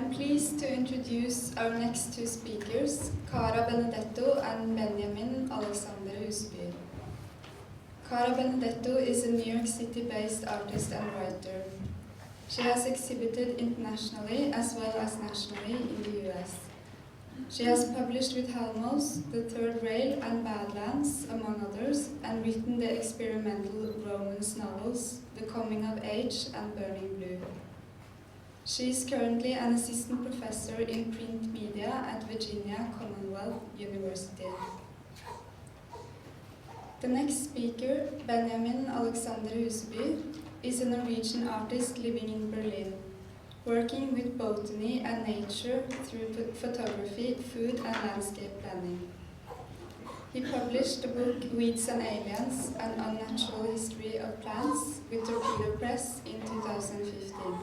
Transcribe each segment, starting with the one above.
I'm pleased to introduce our next two speakers, Cara Benedetto and Benjamin Alexander Huseby. Cara Benedetto is a New York City-based artist and writer. She has exhibited internationally as well as nationally in the US. She has published with Halmos, The Third Rail and Badlands, among others, and written the experimental romance novels The Coming of Age and Burning Blue. She is currently an assistant professor in print media at Virginia Commonwealth University. The next speaker, Benjamin Alexander Huseby, is a Norwegian artist living in Berlin, working with botany and nature through photography, food and landscape planning. He published the book Weeds and Aliens, An Unnatural History of Plants with Torpedo Press in 2015.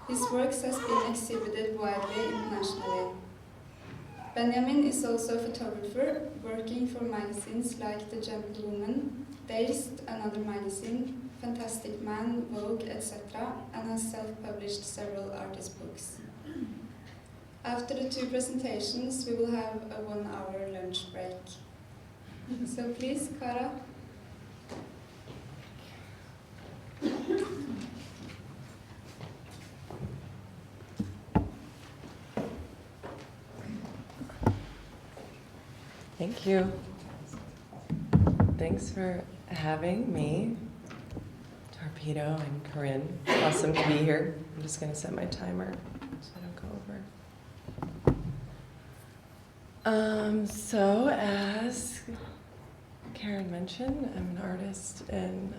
His works has been exhibited widely internationally. Benjamin is also a photographer, working for magazines like The Gentlewoman, Dazed, another magazine, Fantastic Man, Vogue, etc., and has self-published several artist books. After the two presentations, we will have a 1-hour lunch break. So please, Cara. Thank you. Thanks for having me, Torpedo and Corinn. Awesome to be here. I'm just going to set my timer so I don't go over. So as Karen mentioned, I'm an artist and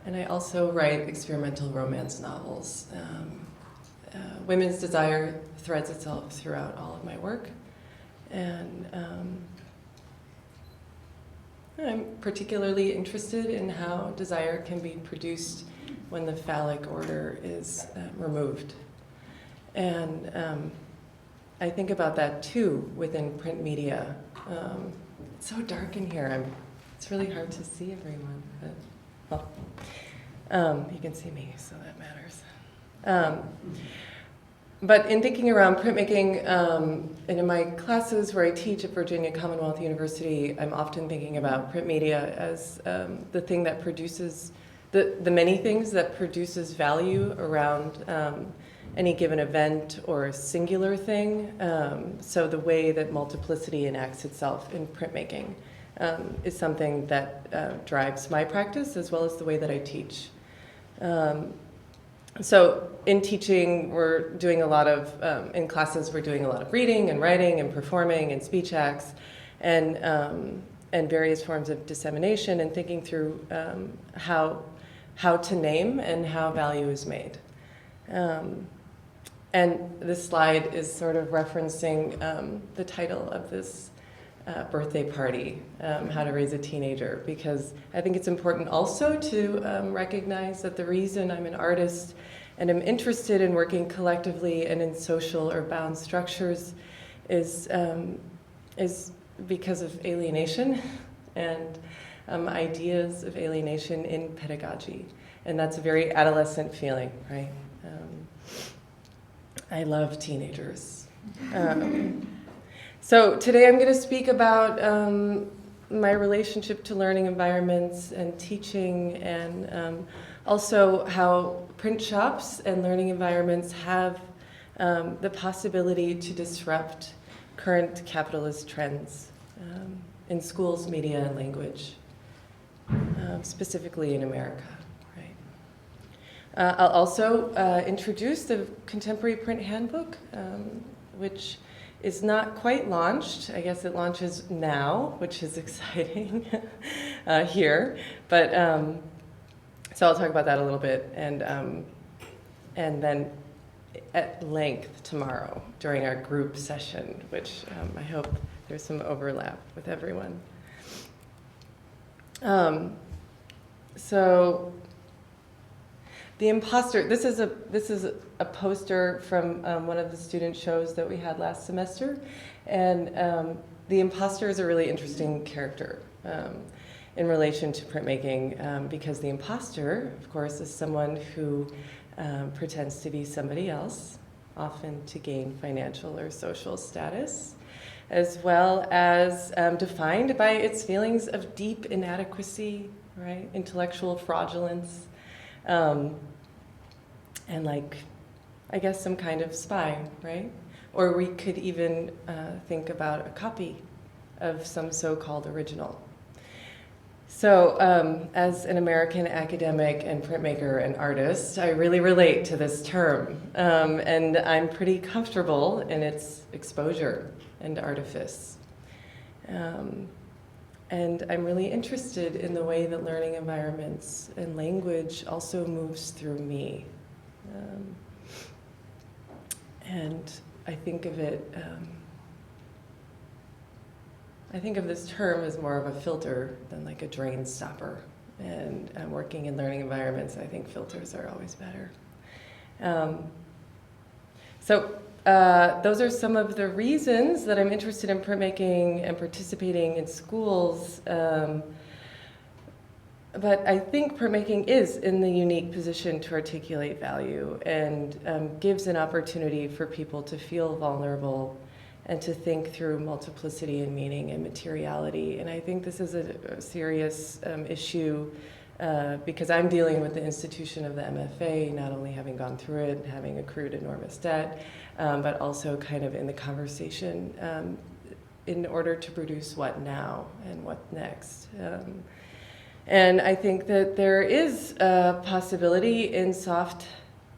I also write experimental romance novels. Women's desire threads itself throughout all of my work. And I'm particularly interested in how desire can be produced when the phallic order is removed. And I think about that too within print media. It's so dark in here. It's really hard to see everyone, but well, you can see me, so that matters. But in thinking around printmaking, and in my classes where I teach at Virginia Commonwealth University, I'm often thinking about print media as the thing that produces, the many things that produces value around any given event or singular thing. So the way that multiplicity enacts itself in printmaking is something that drives my practice as well as the way that I teach. So in teaching, we're doing a lot of, in classes, we're doing a lot of reading and writing and performing and speech acts and various forms of dissemination and thinking through how to name and how value is made. And this slide is sort of referencing the title of this birthday party, How to Raise a Teenager, because I think it's important also to recognize that the reason I'm an artist and I'm interested in working collectively and in social or bound structures is because of alienation and ideas of alienation in pedagogy. And that's a very adolescent feeling, right? I love teenagers. So today I'm going to speak about my relationship to learning environments and teaching, and also how print shops and learning environments have the possibility to disrupt current capitalist trends in schools, media, and language, specifically in America. Right? I'll also introduce the Contemporary Print Handbook, which is not quite launched. I guess it launches now, which is exciting here. But so I'll talk about that a little bit, and then at length tomorrow during our group session, which I hope there's some overlap with everyone. So the imposter. This is a poster from one of the student shows that we had last semester, and the imposter is a really interesting character in relation to printmaking, because the imposter, of course, is someone who pretends to be somebody else, often to gain financial or social status, as well as defined by its feelings of deep inadequacy, right? Intellectual fraudulence, and like, I guess, some kind of spy, right? Or we could even think about a copy of some so-called original. So as an American academic and printmaker and artist, I really relate to this term. And I'm pretty comfortable in its exposure and artifice. And I'm really interested in the way that learning environments and language also moves through me. And I think of it, I think of this term as more of a filter than like a drain stopper. And working in learning environments, I think filters are always better. Those are some of the reasons that I'm interested in printmaking and participating in schools. But I think printmaking is in the unique position to articulate value and gives an opportunity for people to feel vulnerable and to think through multiplicity and meaning and materiality. And I think this is a serious issue because I'm dealing with the institution of the MFA, not only having gone through it, having accrued enormous debt, but also kind of in the conversation in order to produce what now and what next. And I think that there is a possibility in soft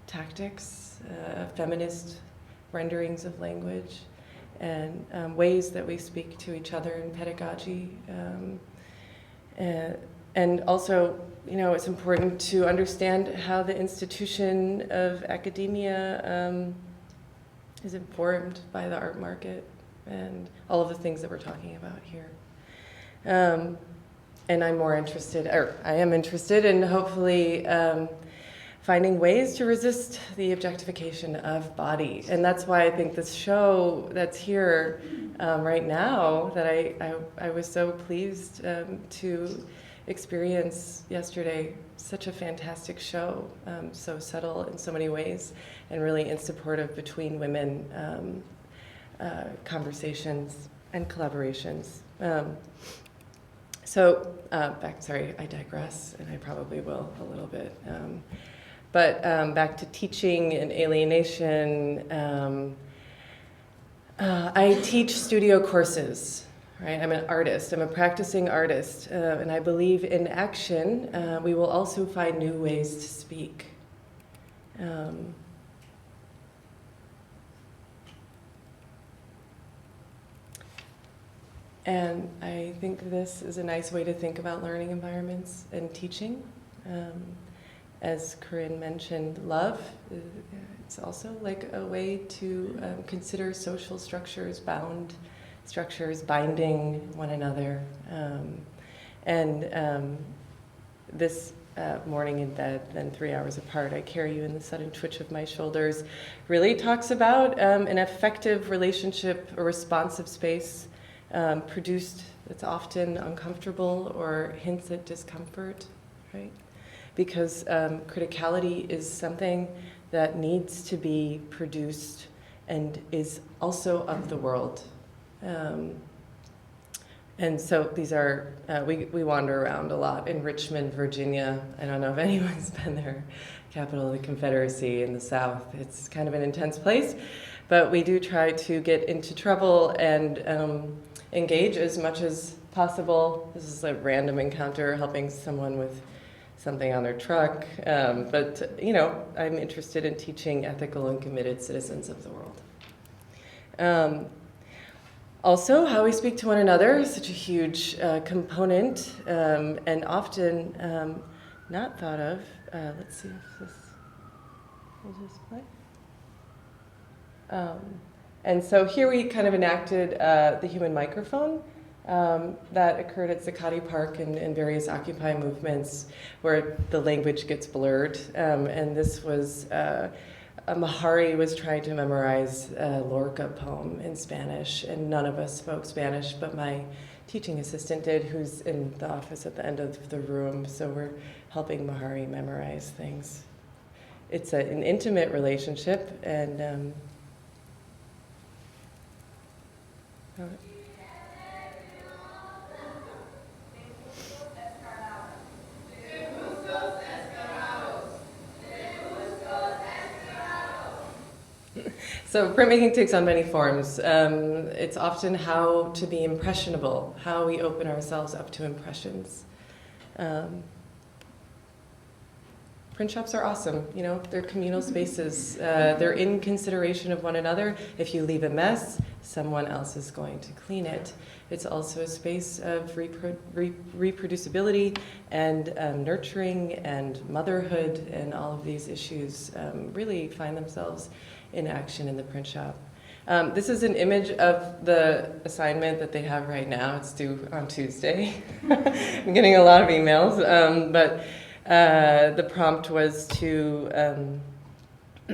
tactics, feminist renderings of language, and ways that we speak to each other in pedagogy. And also, you know, it's important to understand how the institution of academia is informed by the art market and all of the things that we're talking about here. And I'm more interested, or I am interested in hopefully finding ways to resist the objectification of body. And that's why I think this show that's here right now, that I was so pleased to experience yesterday, such a fantastic show, so subtle in so many ways, and really in support of between women conversations and collaborations. Sorry, I digress, and I probably will a little bit. But back to teaching and alienation, I teach studio courses, right? I'm an artist, I'm a practicing artist, and I believe in action, we will also find new ways to speak. And I think this is a nice way to think about learning environments and teaching. As Corinn mentioned, love, it's also like a way to consider social structures, bound structures, binding one another. This morning in bed, then 3 hours apart, I carry you in the sudden twitch of my shoulders, really talks about an effective relationship, a responsive space, produced that's often uncomfortable or hints at discomfort, right? Because criticality is something that needs to be produced and is also of the world. And so these are, we wander around a lot in Richmond, Virginia. I don't know if anyone's been there, capital of the Confederacy in the South. It's kind of an intense place, but we do try to get into trouble and engage as much as possible. This is a random encounter, helping someone with something on their truck. But, you know, I'm interested in teaching ethical and committed citizens of the world. Also, how we speak to one another is such a huge component and often not thought of. Let's see if this will just play. And so here we kind of enacted the human microphone that occurred at Zuccotti Park and various Occupy movements where the language gets blurred. And this was, Mahari was trying to memorize a Lorca poem in Spanish, and none of us spoke Spanish, but my teaching assistant did, who's in the office at the end of the room. So we're helping Mahari memorize things. it's an intimate relationship, and so printmaking takes on many forms. It's often how to be impressionable, how we open ourselves up to impressions. Print shops are awesome, you know, they're communal spaces. They're in consideration of one another. If you leave a mess, someone else is going to clean it. It's also a space of reproducibility and nurturing and motherhood, and all of these issues really find themselves in action in the print shop. This is an image of the assignment that they have right now. It's due on Tuesday. I'm getting a lot of emails, but the prompt was to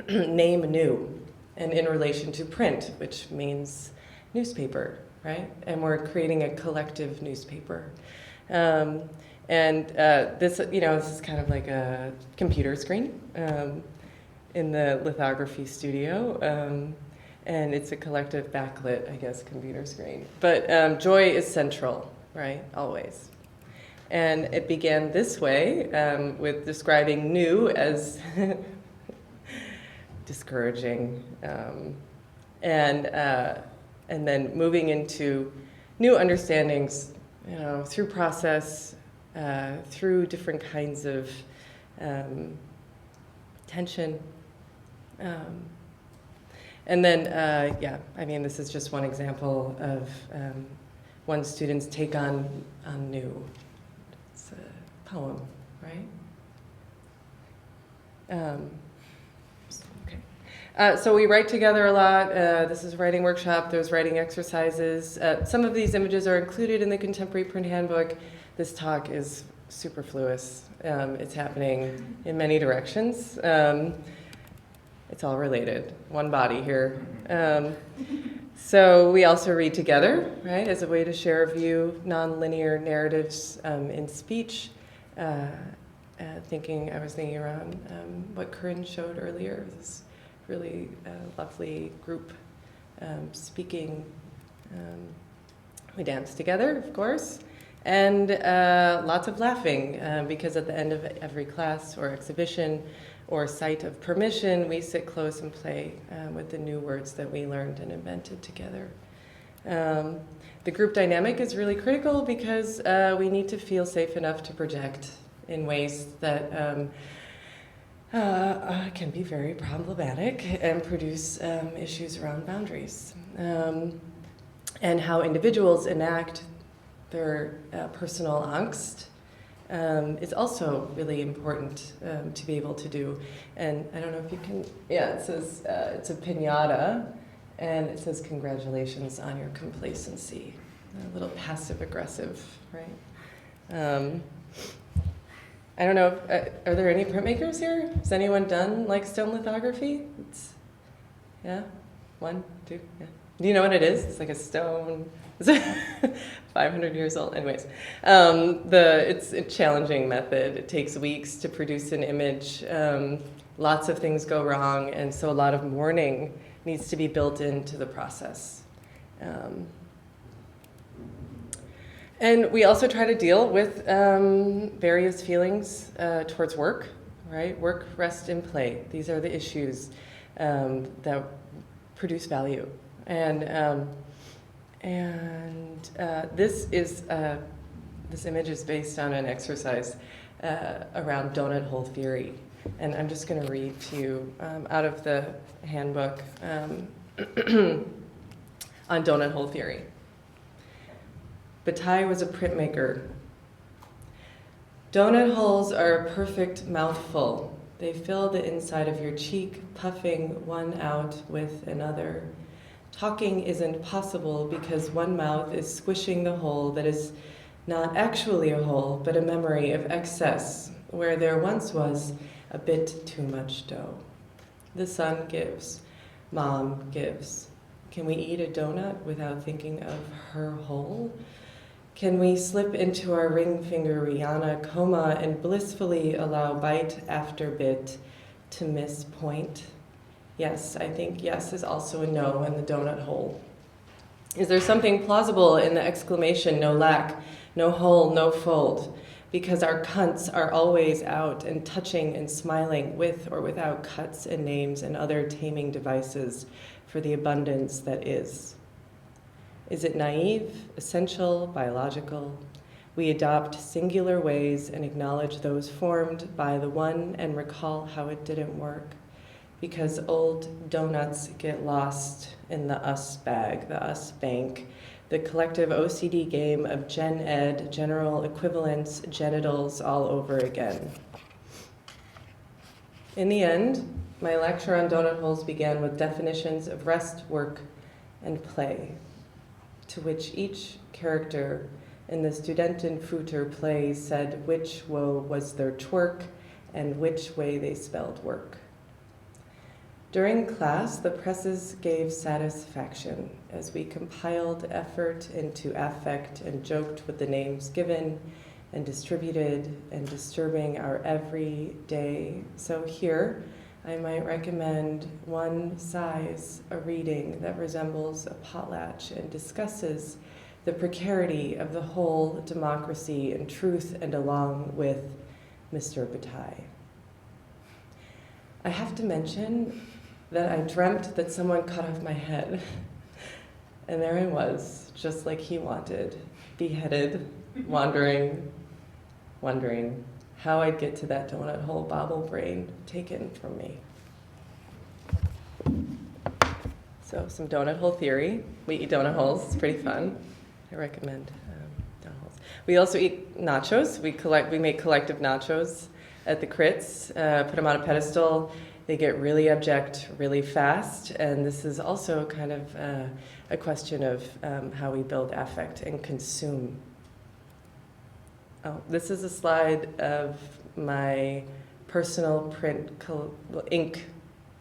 name new, and in relation to print, which means newspaper, right? And we're creating a collective newspaper. This, you know, this is kind of like a computer screen in the lithography studio. And it's a collective backlit, I guess, computer screen. But joy is central, right? Always. And it began this way, with describing new as discouraging, and then moving into new understandings, you know, through process, through different kinds of tension. And then, yeah, I mean, this is just one example of one student's take on new. It's a poem, right? Okay. So we write together a lot. This is a writing workshop. There's writing exercises. Some of these images are included in the Contemporary Print Handbook. This talk is superfluous. It's happening in many directions. It's all related. One body here. So we also read together, right, as a way to share a view, nonlinear narratives in speech. I was thinking around what Corinn showed earlier, this really lovely group speaking. We danced together, of course, and lots of laughing, because at the end of every class or exhibition or site of permission, we sit close and play with the new words that we learned and invented together. The group dynamic is really critical because we need to feel safe enough to project in ways that can be very problematic and produce issues around boundaries. And how individuals enact their personal angst is also really important to be able to do. And I don't know if you can, yeah, it says it's a piñata, and it says congratulations on your complacency. A little passive aggressive, right? I don't know, are there any printmakers here? Has anyone done like stone lithography? Yeah, 1, 2, yeah. Do you know what it is? It's like a stone. 500 years old. Anyways, it's a challenging method. It takes weeks to produce an image. Lots of things go wrong, and so a lot of mourning needs to be built into the process. And we also try to deal with various feelings towards work, right? Work, rest, and play. These are the issues that produce value. And this image is based on an exercise around donut hole theory. And I'm just going to read to you out of the handbook on donut hole theory. Bataille was a printmaker. Donut holes are a perfect mouthful. They fill the inside of your cheek, puffing one out with another. Talking isn't possible because one mouth is squishing the hole that is not actually a hole, but a memory of excess, where there once was a bit too much dough. The son gives. Mom gives. Can we eat a donut without thinking of her hole? Can we slip into our ring finger Rihanna coma and blissfully allow bite after bit to miss point? Yes, I think yes is also a no in the donut hole. Is there something plausible in the exclamation, no lack, no hole, no fold? Because our cunts are always out and touching and smiling with or without cuts and names and other taming devices for the abundance that is. Is it naive, essential, biological? We adopt singular ways and acknowledge those formed by the one and recall how it didn't work. Because old donuts get lost in the us bag, the us bank, the collective OCD game of gen ed, general equivalence, genitals all over again. In the end, my lecture on donut holes began with definitions of rest, work, and play, to which each character in the Studentenfutter play said which woe was their twerk and which way they spelled work. During class, the presses gave satisfaction as we compiled effort into affect and joked with the names given and distributed and disturbing our everyday. So here, I might recommend One Size, a reading that resembles a potlatch and discusses the precarity of the whole democracy and truth, and along with Mr. Bataille. I have to mention that I dreamt that someone cut off my head. And there I was, just like he wanted, beheaded, wondering how I'd get to that donut hole bobble brain taken from me. So some donut hole theory. We eat donut holes, it's pretty fun. I recommend donut holes. We also eat nachos. We make collective nachos at the crits, put them on a pedestal. They get really abject really fast, and this is also kind of a question of how we build affect and consume. Oh, this is a slide of my personal print ink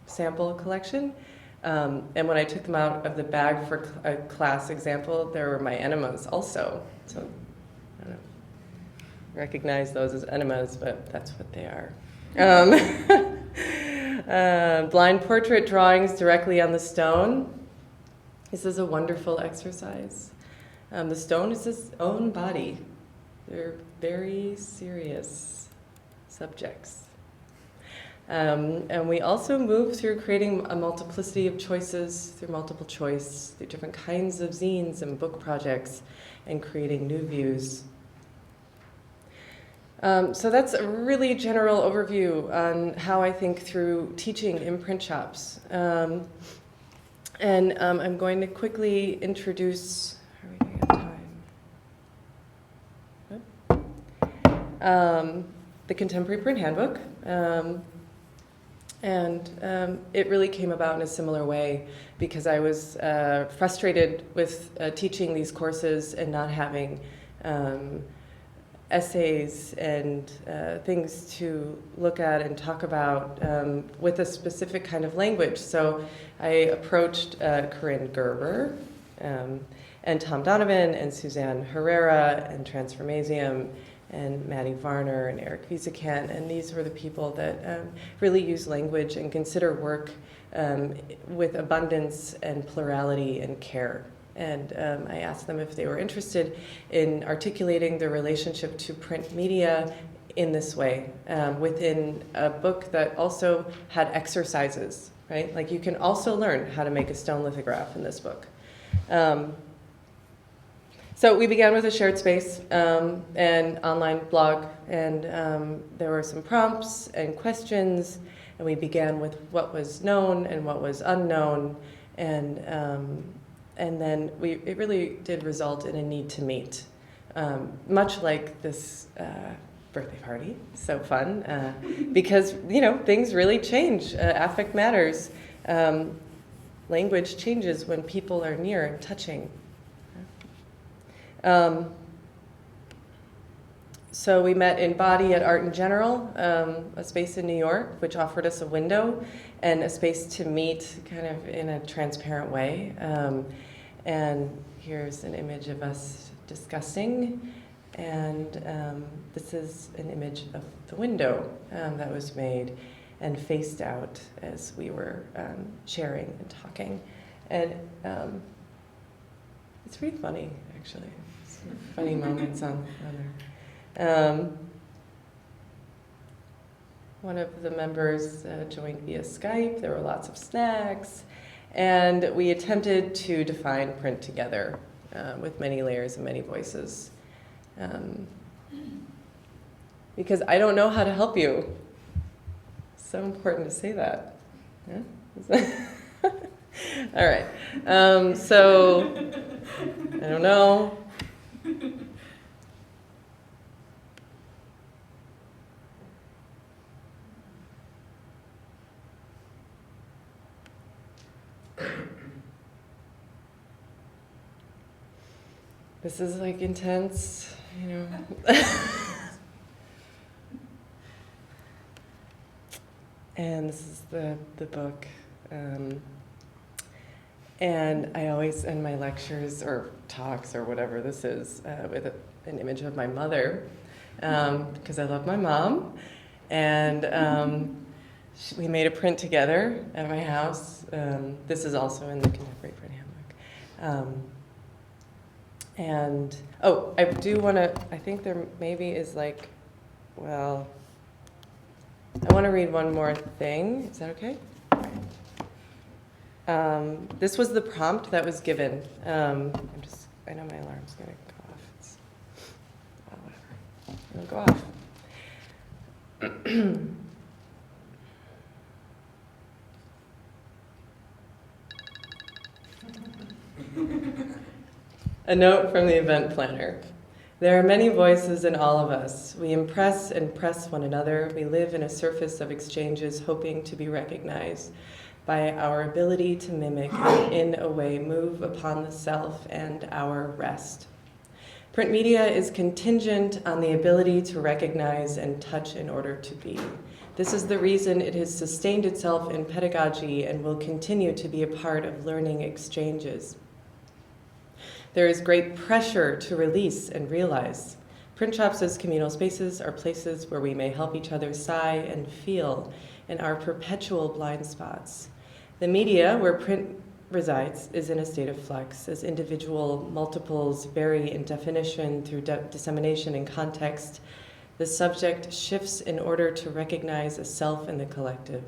sample collection. And when I took them out of the bag for a class example, there were my enemas also. So I don't recognize those as enemas, but that's what they are. Blind portrait drawings directly on the stone. This is a wonderful exercise. The stone is its own body. They're very serious subjects. And we also move through creating a multiplicity of choices, through multiple choice, through different kinds of zines and book projects, and creating new views. So that's a really general overview on how I think through teaching in print shops. And I'm going to quickly introduce, are we doing time? The Contemporary Print Handbook. And it really came about in a similar way because I was frustrated with teaching these courses and not having essays and things to look at and talk about with a specific kind of language. So I approached Corinn Gerber and Tom Donovan and Suzanne Herrera and Transformasium and Maddie Varner and Eric Wiesekant, and these were the people that really use language and consider work with abundance and plurality and care. And I asked them if they were interested in articulating the relationship to print media in this way, within a book that also had exercises, right? Like you can also learn how to make a stone lithograph in this book. So we began with a shared space and online blog, and there were some prompts and questions, and we began with what was known and what was unknown, and then it really did result in a need to meet, much like this birthday party. So fun, because things really change. Affect matters. Language changes when people are near and touching. So we met in Body at Art in General, a space in New York, which offered us a window and a space to meet kind of in a transparent way. And here's an image of us discussing. And this is an image of the window that was made. and faced out as we were sharing and talking. And it's pretty funny, actually. Some funny moments on there. One of the members joined via Skype. There were lots of snacks. And we attempted to define print together with many layers and many voices. Because I don't know how to help you. It's so important to say that. Yeah? All right. So, I don't know. This is like intense, you know. And this is the book. And I always end my lectures or talks or whatever this is with an image of my mother, because I love my mom. And we made a print together at my house. This is also in the Contemporary Print Handbook. And, oh, I do want to, I think there maybe is like, well, I want to read one more thing. Is that okay? This was the prompt that was given. I know my alarm's going to go off. It's, well, whatever. It'll go off. A note from the event planner. There are many voices in all of us. We impress and press one another. We live in a surface of exchanges hoping to be recognized by our ability to mimic and in a way move upon the self and our rest. Print media is contingent on the ability to recognize and touch in order to be. This is the reason it has sustained itself in pedagogy and will continue to be a part of learning exchanges. There is great pressure to release and realize. Print shops as communal spaces are places where we may help each other sigh and feel in our perpetual blind spots. The media where print resides is in a state of flux as individual multiples vary in definition through dissemination and context. The subject shifts in order to recognize a self in the collective.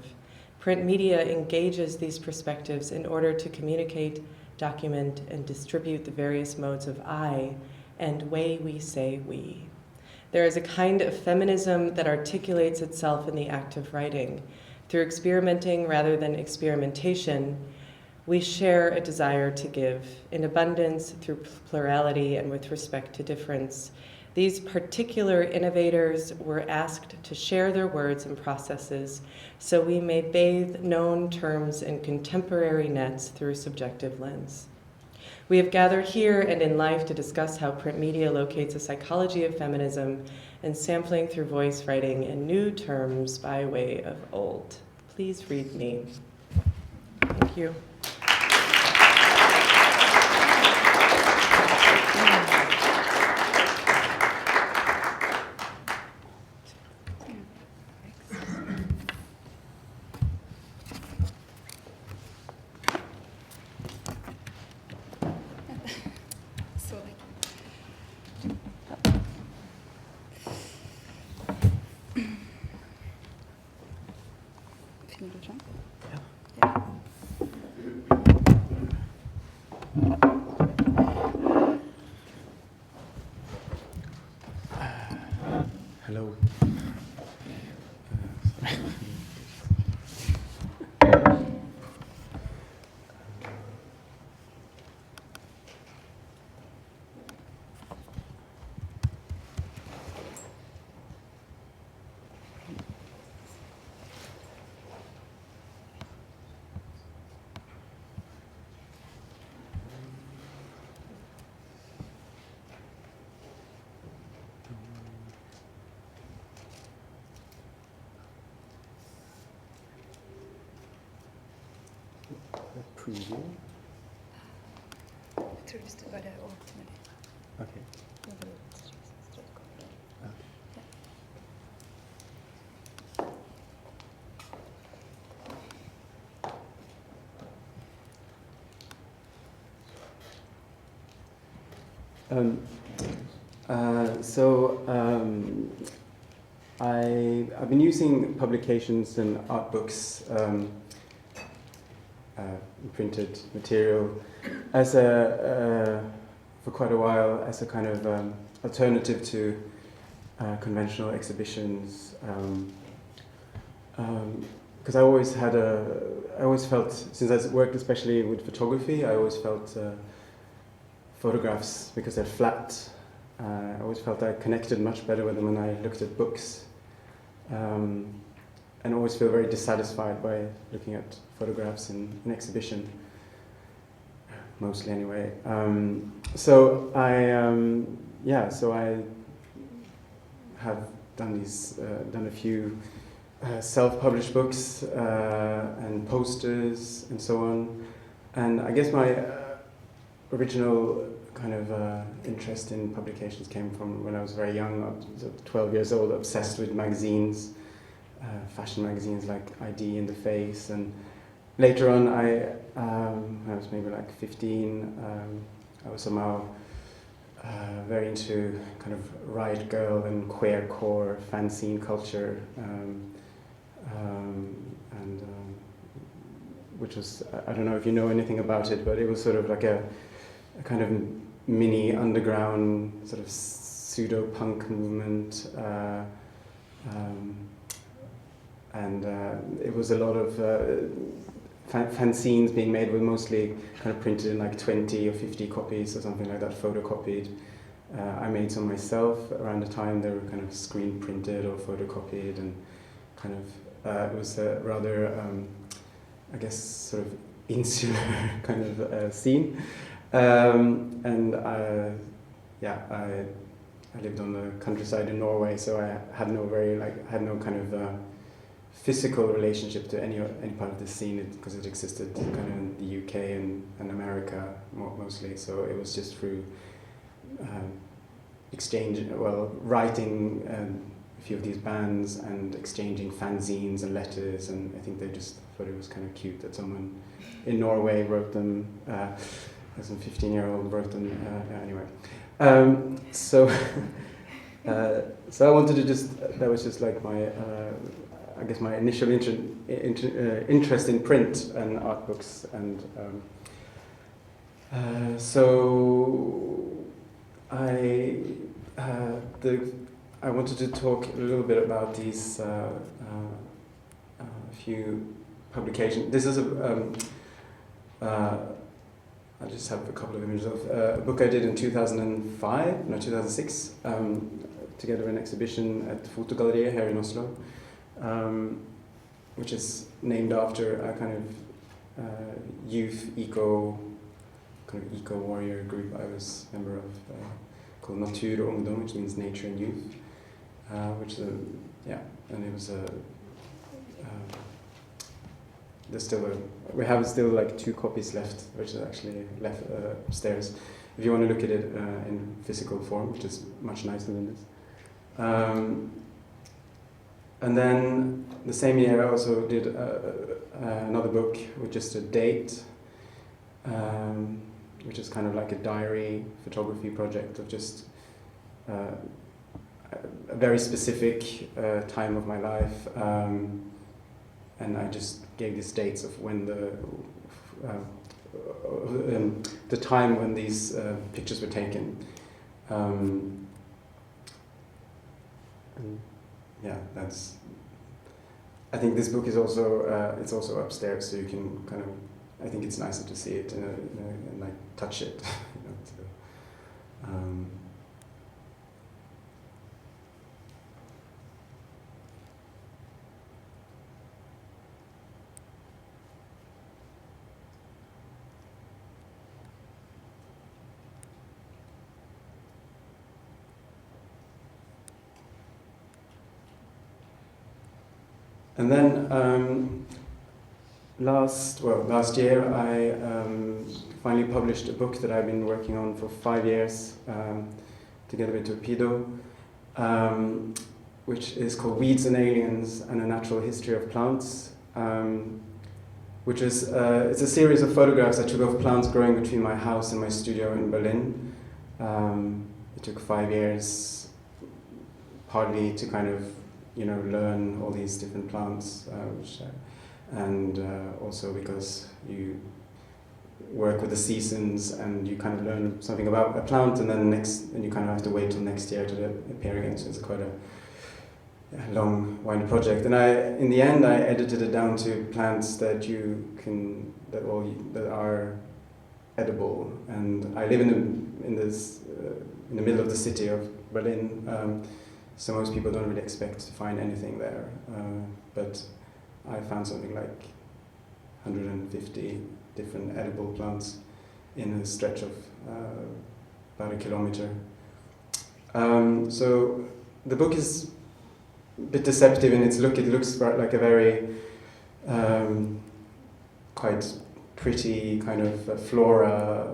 Print media engages these perspectives in order to communicate, document, and distribute the various modes of I and way we say we. There is a kind of feminism that articulates itself in the act of writing. Through experimenting rather than experimentation, we share a desire to give in abundance through plurality and with respect to difference. These particular innovators were asked to share their words and processes so we may bathe known terms in contemporary nets through a subjective lens. We have gathered here and in life to discuss how print media locates a psychology of feminism and sampling through voice writing in new terms by way of old. Please read me. Thank you. Hello. Preview. Jeg tror hvis du bare åpner det. Okay. I've been using publications and art books, printed material, as for quite a while as a kind of alternative to conventional exhibitions. Because I always felt, since I worked especially with photography, I always felt photographs, because they're flat, I always felt I connected much better with them when I looked at books. And always feel very dissatisfied by looking at photographs in an exhibition, mostly anyway. So I have done a few self-published books and posters and so on. And I guess my original kind of interest in publications came from when I was very young. I was 12 years old, obsessed with magazines, fashion magazines like ID in the Face. And later on, when I was maybe like 15, I was somehow very into kind of riot girl and queercore fanzine culture, which was, I don't know if you know anything about it, but it was sort of like a kind of mini underground sort of pseudo-punk movement, and it was a lot of fanzines being made with mostly kind of printed in like 20 or 50 copies or something like that, photocopied. I made some myself around the time. They were kind of screen printed or photocopied, and kind of it was a rather, I guess, sort of insular kind of scene. And I lived on the countryside in Norway, so I had no kind of physical relationship to any part of the scene, because it existed kind of in the UK and America mostly. So it was just through writing a few of these bands and exchanging fanzines and letters, and I think they just thought it was kind of cute that someone in Norway wrote them. As a 15-year-old wrote them anyway. So I wanted to that was just like my, I guess my initial interest in print and art books, and so I wanted to talk a little bit about these few publications. This is I just have a couple of images of a book I did in 2006, together in an exhibition at the Fotogalleriet here in Oslo, which is named after a kind of youth eco warrior group I was a member of, called Natur og Ungdom, which means nature and youth, which is and it was we have still like 2 copies left, which is actually left upstairs. If you want to look at it in physical form, which is much nicer than this. And then the same year I also did another book with just a date, which is kind of like a diary photography project of just a very specific time of my life. And I just gave these dates of when the time when these pictures were taken. And that's. I think this book is also it's also upstairs, so you can kind of. I think it's nicer to see it and like touch it. And then last year I finally published a book that I've been working on for 5 years together with Torpedo, which is called Weeds and Aliens and a Natural History of Plants, which is it's a series of photographs I took of plants growing between my house and my studio in Berlin. It took 5 years, partly to kind of, learn all these different plants, and also because you work with the seasons and you kind of learn something about a plant, and then you kind of have to wait till next year to appear again. So it's quite a long, winding project. And in the end, I edited it down to plants that that are edible. And I live in the middle of the city of Berlin, so most people don't really expect to find anything there. But I found something like 150 different edible plants in a stretch of about a kilometer. So the book is a bit deceptive in its look. It looks like a very quite pretty kind of flora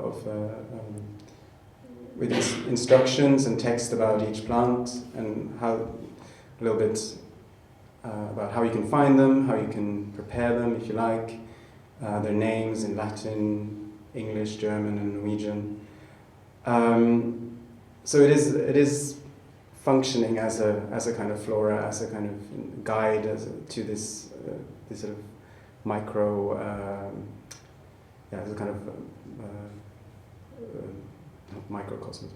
with instructions and text about each plant, and a little bit about how you can find them, how you can prepare them if you like, their names in Latin, English, German, and Norwegian. So it is functioning as a kind of flora, as a kind of guide to this sort of micro, as a kind of not microcosmos,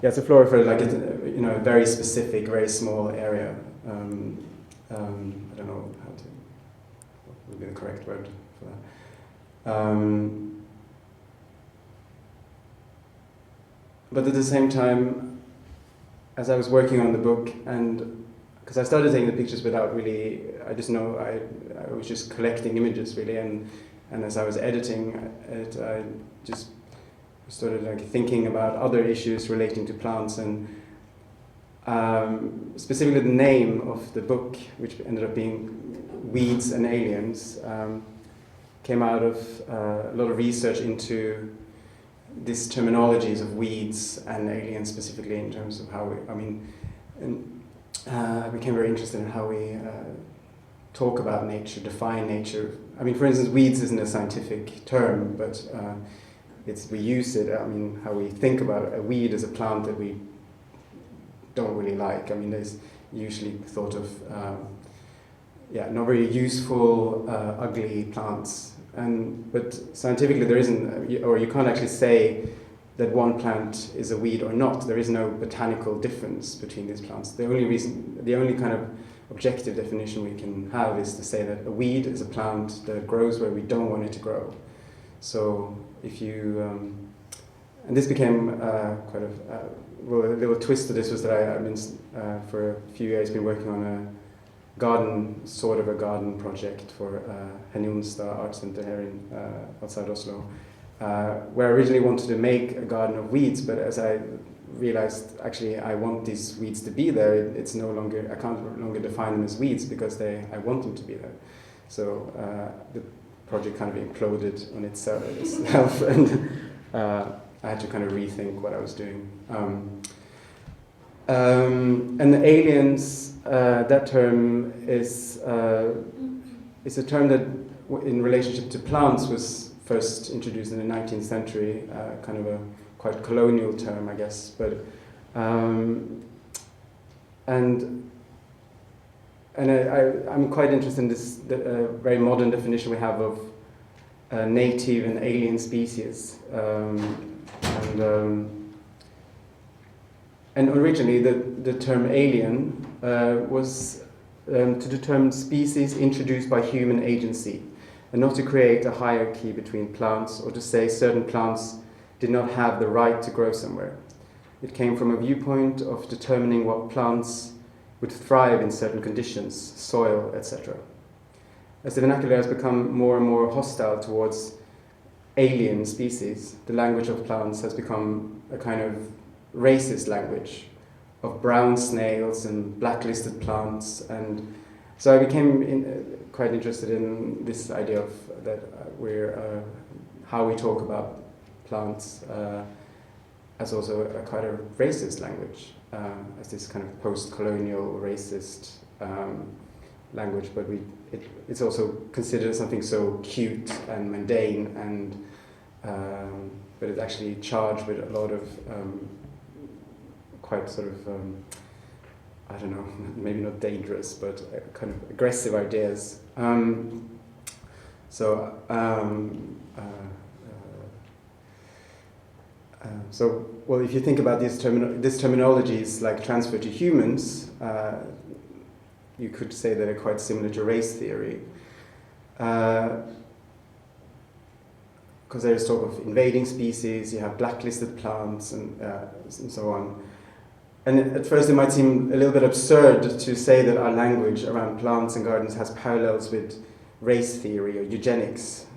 it's a flora for like a very specific, very small area. I don't know what would be the correct word for that. But at the same time, as I was working on the book, and because I started taking the pictures without really, I was just collecting images really, and as I was editing it, I just started like thinking about other issues relating to plants, and specifically the name of the book, which ended up being Weeds and Aliens, came out of a lot of research into these terminologies of weeds and aliens, specifically in terms of how I became very interested in how we talk about nature, define nature. I mean, for instance, weeds isn't a scientific term, but we use it. I mean, how we think about it. A weed is a plant that we don't really like. I mean, there's usually thought of not very useful, ugly plants. But scientifically there isn't, or you can't actually say that one plant is a weed or not. There is no botanical difference between these plants. The only kind of objective definition we can have is to say that a weed is a plant that grows where we don't want it to grow. So if you, and this became quite a little twist to this was that I've been, for a few years, been working on a sort of a garden project for Henjonstad Art Center here outside Oslo, where I originally wanted to make a garden of weeds, but as I realized, actually, I want these weeds to be there. I can't no longer define them as weeds because I want them to be there. So the project kind of imploded on itself, and I had to kind of rethink what I was doing. And the aliens, that term is a term that, in relationship to plants, was first introduced in the 19th century, kind of a quite colonial term, I guess. But I'm quite interested in this very modern definition we have of native and alien species, and originally the term alien was to determine species introduced by human agency, and not to create a hierarchy between plants or to say certain plants did not have the right to grow somewhere. It came from a viewpoint of determining what plants would thrive in certain conditions, soil, etc. As the vernacular has become more and more hostile towards alien species, the language of plants has become a kind of racist language of brown snails and blacklisted plants, and so I became quite interested in this idea of that how we talk about plants as also a kind of racist language, as this kind of post-colonial racist language, but it's also considered something so cute and mundane and but it's actually charged with a lot of quite sort of, I don't know, maybe not dangerous, but kind of aggressive ideas. Well, if you think about this terminology is like transfer to humans, you could say that they're quite similar to race theory. Because there is talk of invading species, you have blacklisted plants, and so on. And at first it might seem a little bit absurd to say that our language around plants and gardens has parallels with race theory or eugenics.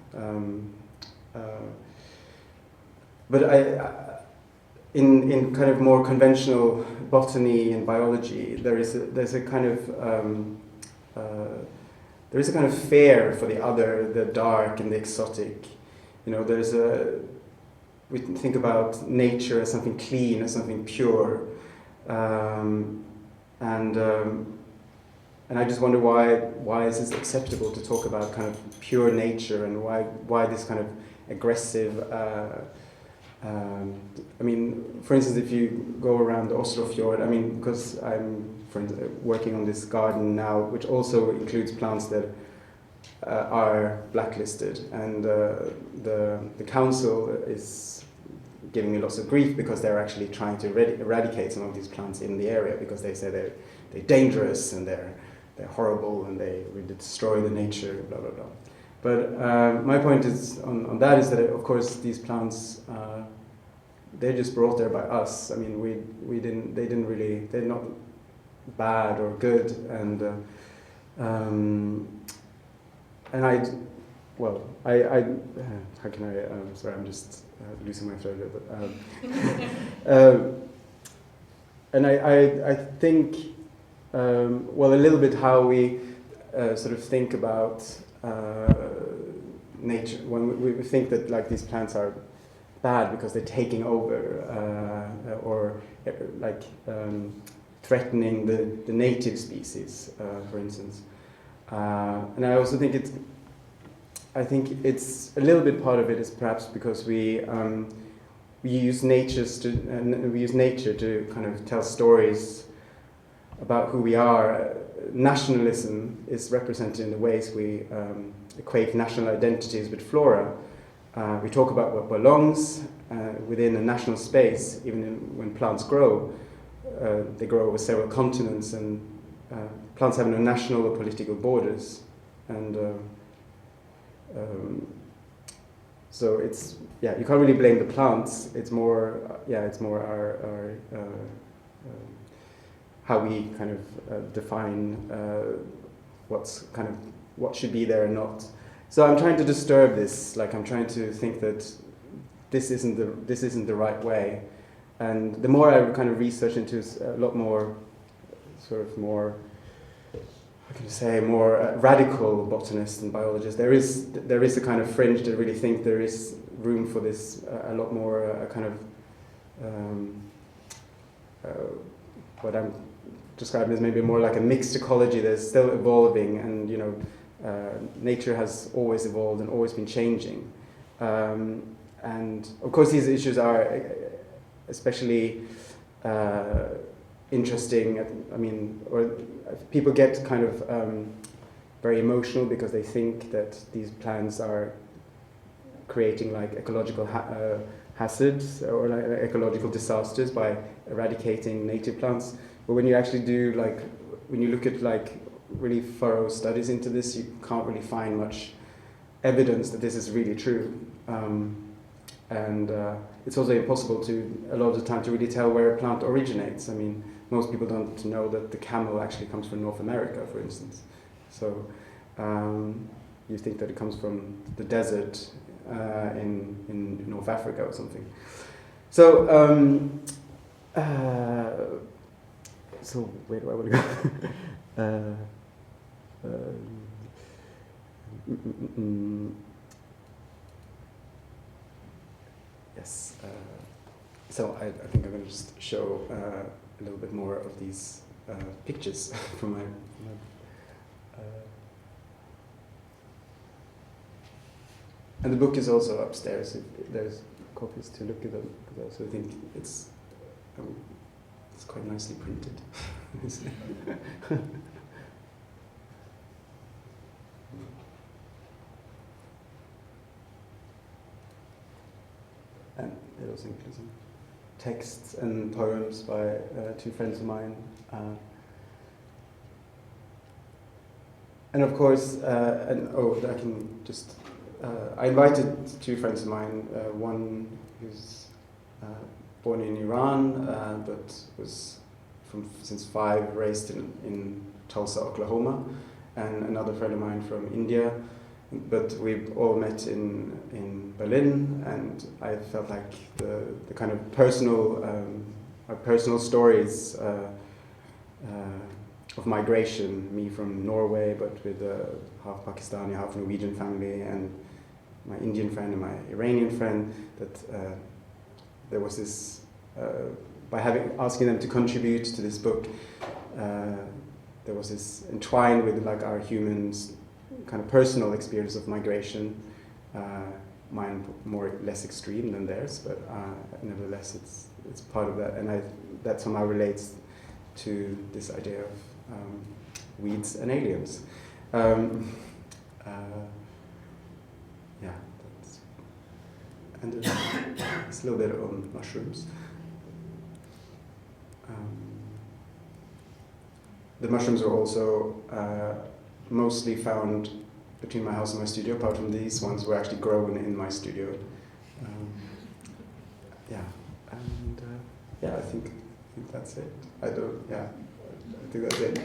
But in kind of more conventional botany and biology, there's a kind of fear for the other, the dark and the exotic. You know, we think about nature as something clean, as something pure, and I just wonder why is it acceptable to talk about kind of pure nature, and why this kind of aggressive. I mean, for instance, if you go around the Oslo fjord, I mean, because I'm working on this garden now, which also includes plants that are blacklisted, and the council is giving me lots of grief because they're actually trying to eradicate some of these plants in the area, because they say they're dangerous and they're horrible and they really destroy the nature, blah blah blah. But my point is on that is that of course these plants they're just brought there by us. I mean they're not bad or good, and I how can I sorry, I'm just losing my thread a little bit. And I think well, a little bit how we sort of think about nature when we think that like these plants are bad because they're taking over or like threatening the native species, for instance. And I also think I think it's a little bit part of it is perhaps because we use nature to kind of tell stories about who we are. Nationalism is represented in the ways we equate national identities with flora. We talk about what belongs within a national space, even when plants grow. They grow over several continents, and plants have no national or political borders. And so it's, yeah, you can't really blame the plants. It's more, it's more our how we kind of define what should be there and not. So I'm trying to disturb this. Like I'm trying to think that this isn't the right way. And the more I kind of research into a lot more, sort of more, how can you say, more radical botanists and biologists, there is a kind of fringe that really think there is room for this a lot more kind of what I'm describing as maybe more like a mixed ecology that's still evolving, and you know, nature has always evolved and always been changing, and of course these issues are especially interesting. I mean, or people get kind of very emotional because they think that these plants are creating like ecological hazards or like ecological disasters by eradicating native plants. But when you actually do when you look at really thorough studies into this, you can't really find much evidence that this is really true. And it's also impossible a lot of the time to really tell where a plant originates. I mean, most people don't know that the camel actually comes from North America, for instance. So you think that it comes from the desert in North Africa or something. So so where do I want to go? Yes. So I think I'm going to just show a little bit more of these pictures from my and the book is also upstairs. There's copies to look at them, because I also think it's quite nicely printed. And it also includes some texts and poems by two friends of mine. And of course, I can just, I invited two friends of mine, one who's born in Iran, but was since 5 raised in Tulsa, Oklahoma, and another friend of mine from India. But we all met in Berlin, and I felt like the kind of personal stories of migration, me from Norway, but with a half Pakistani, half Norwegian family, and my Indian friend and my Iranian friend, that there was this, by asking them to contribute to this book, there was this entwined with like our humans kind of personal experience of migration, mine less extreme than theirs, but nevertheless it's part of that, and that somehow relates to this idea of weeds and aliens. Yeah, and it's a little bit on mushrooms. The mushrooms are also mostly found between my house and my studio. Apart from these ones, were actually grown in my studio. Yeah, and I think that's it. I think that's it.